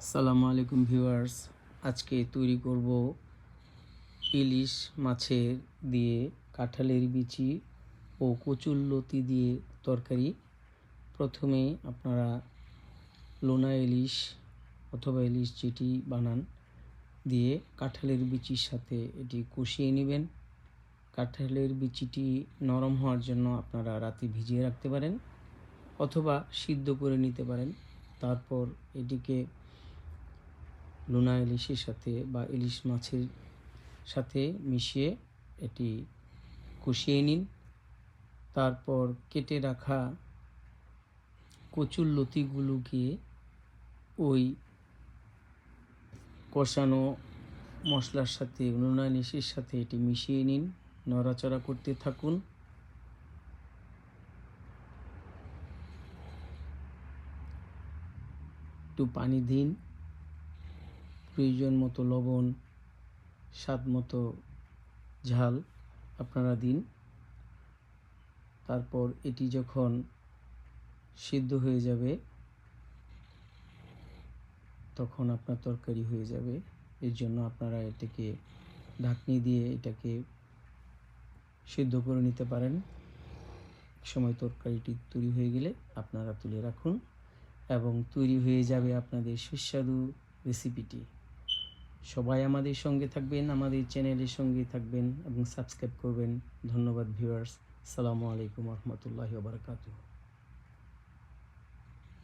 আসসালামু আলাইকুম ভিউয়ার্স, আজকে তৈরি করব ইলিশ মাছের দিয়ে কাঁঠালের বিচি ও কচুরলতি দিয়ে তরকারি। প্রথমে আপনারা লোনা ইলিশ অথবা ইলিশ যেটি বানান দিয়ে কাঁঠালের বিচির সাথে এটি কষিয়ে নেবেন। কাঁঠালের বিচিটি নরম হওয়ার জন্য আপনারা রাতে ভিজিয়ে রাখতে পারেন অথবা সিদ্ধ করে নিতে পারেন। তারপর এটিকে লোনা ইলিশের সাথে বা ইলিশ মাছের সাথে মিশিয়ে এটি কষিয়ে নিন। তারপর কেটে রাখা কচুরলতিগুলোকে ওই কষানো মশলার সাথে লোনা ইলিশের সাথে এটি মিশিয়ে নিন, নড়াচড়া করতে থাকুন। একটু পানি দিন, প্রয়োজন মতো লবণ, স্বাদ মতো ঝাল আপনারা দিন। তারপর এটি যখন সিদ্ধ হয়ে যাবে তখন আপনার তরকারি হয়ে যাবে। এর জন্য আপনারা এটাকে ঢাকনি দিয়ে এটাকে সিদ্ধ করে নিতে পারেন। সময় তরকারিটি তৈরি হয়ে গেলে আপনারা তুলে রাখুন এবং তৈরি হয়ে যাবে আপনাদের সুস্বাদু রেসিপিটি। সবাই আমাদের সঙ্গে থাকবেন, আমাদের চ্যানেলের সঙ্গে থাকবেন এবং সাবস্ক্রাইব করবেন। ধন্যবাদ ভিউয়ার্স। আসসালামু আলাইকুম ওয়া রাহমাতুল্লাহি ওয়া বারাকাতুহু।